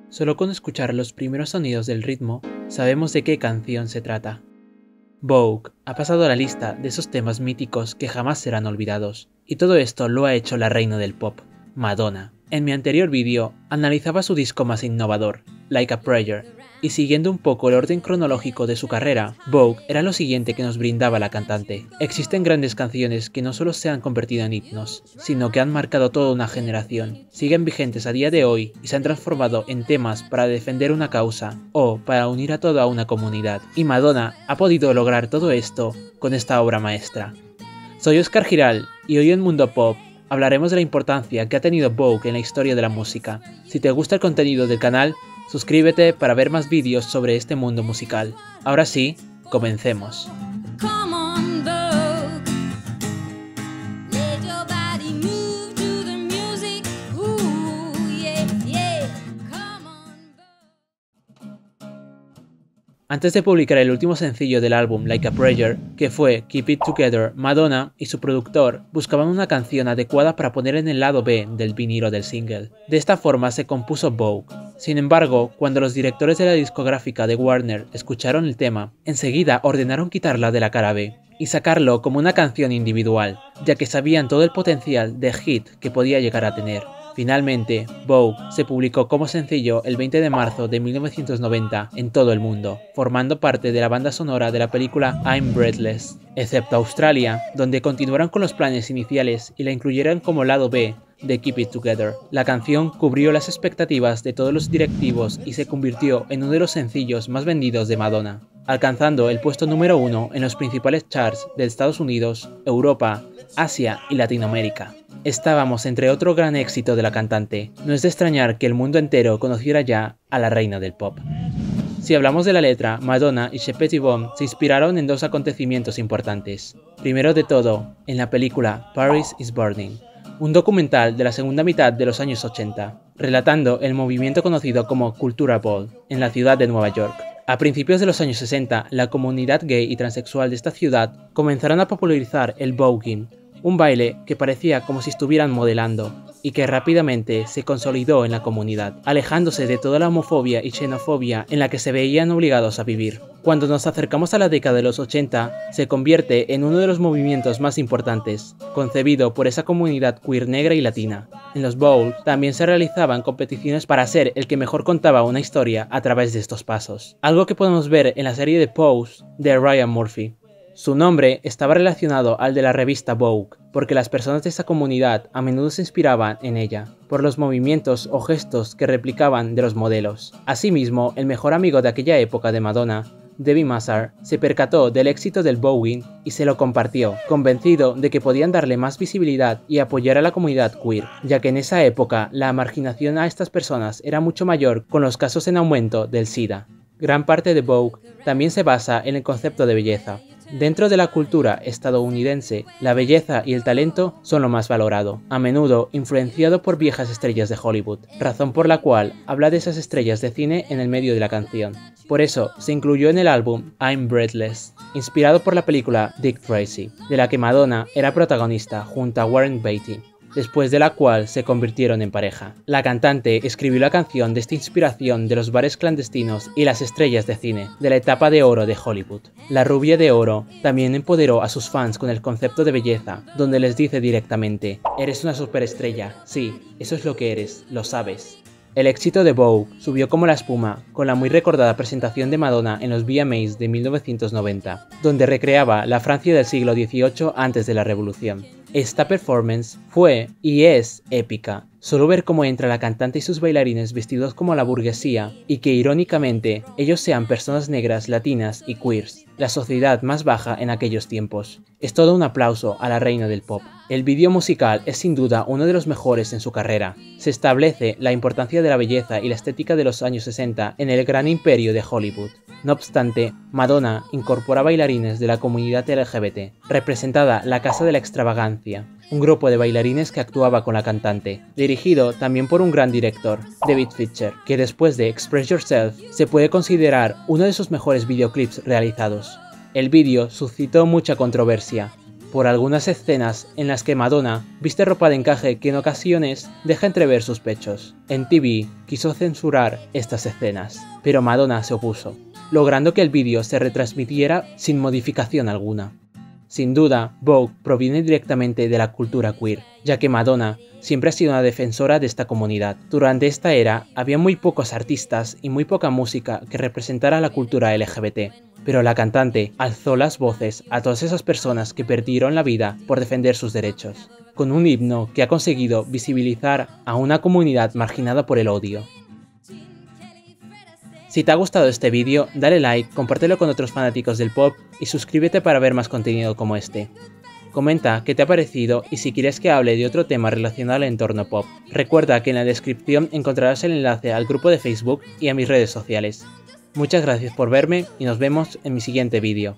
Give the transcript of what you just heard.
Solo con escuchar los primeros sonidos del ritmo, sabemos de qué canción se trata. Vogue ha pasado a la lista de esos temas míticos que jamás serán olvidados, y todo esto lo ha hecho la reina del pop, Madonna. En mi anterior vídeo analizaba su disco más innovador, Like a Prayer, y siguiendo un poco el orden cronológico de su carrera, Vogue era lo siguiente que nos brindaba la cantante. Existen grandes canciones que no solo se han convertido en himnos, sino que han marcado toda una generación, siguen vigentes a día de hoy y se han transformado en temas para defender una causa o para unir a toda una comunidad. Y Madonna ha podido lograr todo esto con esta obra maestra. Soy Oscar Giral y hoy en Mundo Pop hablaremos de la importancia que ha tenido Vogue en la historia de la música. Si te gusta el contenido del canal, suscríbete para ver más vídeos sobre este mundo musical. Ahora sí, comencemos. Antes de publicar el último sencillo del álbum Like a Prayer, que fue Keep It Together, Madonna y su productor buscaban una canción adecuada para poner en el lado B del vinilo del single. De esta forma se compuso Vogue. Sin embargo, cuando los directores de la discográfica de Warner escucharon el tema, enseguida ordenaron quitarla de la cara B y sacarlo como una canción individual, ya que sabían todo el potencial de hit que podía llegar a tener. Finalmente, Vogue se publicó como sencillo el 20 de marzo de 1990 en todo el mundo, formando parte de la banda sonora de la película I'm Breathless, excepto Australia, donde continuaron con los planes iniciales y la incluyeron como lado B de Keep It Together. La canción cubrió las expectativas de todos los directivos y se convirtió en uno de los sencillos más vendidos de Madonna, alcanzando el puesto número 1 en los principales charts de Estados Unidos, Europa, Asia y Latinoamérica. Estábamos entre otro gran éxito de la cantante. No es de extrañar que el mundo entero conociera ya a la reina del pop. Si hablamos de la letra, Madonna y Shep Pettibone se inspiraron en dos acontecimientos importantes. Primero de todo, en la película Paris is Burning, un documental de la segunda mitad de los años 80, relatando el movimiento conocido como Cultura Ball en la ciudad de Nueva York. A principios de los años 60, la comunidad gay y transexual de esta ciudad comenzaron a popularizar el voguing, un baile que parecía como si estuvieran modelando, y que rápidamente se consolidó en la comunidad, alejándose de toda la homofobia y xenofobia en la que se veían obligados a vivir. Cuando nos acercamos a la década de los 80, se convierte en uno de los movimientos más importantes, concebido por esa comunidad queer negra y latina. En los bowls también se realizaban competiciones para ser el que mejor contaba una historia a través de estos pasos, algo que podemos ver en la serie de Pose de Ryan Murphy. Su nombre estaba relacionado al de la revista Vogue, porque las personas de esa comunidad a menudo se inspiraban en ella, por los movimientos o gestos que replicaban de los modelos. Asimismo, el mejor amigo de aquella época de Madonna, Debbie Mazar, se percató del éxito del voguing y se lo compartió, convencido de que podían darle más visibilidad y apoyar a la comunidad queer, ya que en esa época la marginación a estas personas era mucho mayor con los casos en aumento del SIDA. Gran parte de Vogue también se basa en el concepto de belleza. Dentro de la cultura estadounidense, la belleza y el talento son lo más valorado, a menudo influenciado por viejas estrellas de Hollywood, razón por la cual habla de esas estrellas de cine en el medio de la canción. Por eso, se incluyó en el álbum I'm Breathless, inspirado por la película Dick Tracy, de la que Madonna era protagonista junto a Warren Beatty, después de la cual se convirtieron en pareja. La cantante escribió la canción de esta inspiración de los bares clandestinos y las estrellas de cine, de la etapa de oro de Hollywood. La rubia de oro también empoderó a sus fans con el concepto de belleza, donde les dice directamente: eres una superestrella, sí, eso es lo que eres, lo sabes. El éxito de Vogue subió como la espuma con la muy recordada presentación de Madonna en los VMAs de 1990, donde recreaba la Francia del siglo XVIII antes de la Revolución. Esta performance fue y es épica. Solo ver cómo entra la cantante y sus bailarines vestidos como la burguesía y que irónicamente ellos sean personas negras, latinas y queers, la sociedad más baja en aquellos tiempos. Es todo un aplauso a la reina del pop. El vídeo musical es sin duda uno de los mejores en su carrera. Se establece la importancia de la belleza y la estética de los años 60 en el gran imperio de Hollywood. No obstante, Madonna incorpora bailarines de la comunidad LGBT, representada la Casa de la Extravagancia, un grupo de bailarines que actuaba con la cantante, dirigido también por un gran director, David Fincher, que después de Express Yourself se puede considerar uno de sus mejores videoclips realizados. El vídeo suscitó mucha controversia, por algunas escenas en las que Madonna viste ropa de encaje que en ocasiones deja entrever sus pechos. MTV quiso censurar estas escenas, pero Madonna se opuso, logrando que el vídeo se retransmitiera sin modificación alguna. Sin duda, Vogue proviene directamente de la cultura queer, ya que Madonna siempre ha sido una defensora de esta comunidad. Durante esta era había muy pocos artistas y muy poca música que representara la cultura LGBT, pero la cantante alzó las voces a todas esas personas que perdieron la vida por defender sus derechos, con un himno que ha conseguido visibilizar a una comunidad marginada por el odio. Si te ha gustado este vídeo, dale like, compártelo con otros fanáticos del pop y suscríbete para ver más contenido como este. Comenta qué te ha parecido y si quieres que hable de otro tema relacionado al entorno pop. Recuerda que en la descripción encontrarás el enlace al grupo de Facebook y a mis redes sociales. Muchas gracias por verme y nos vemos en mi siguiente vídeo.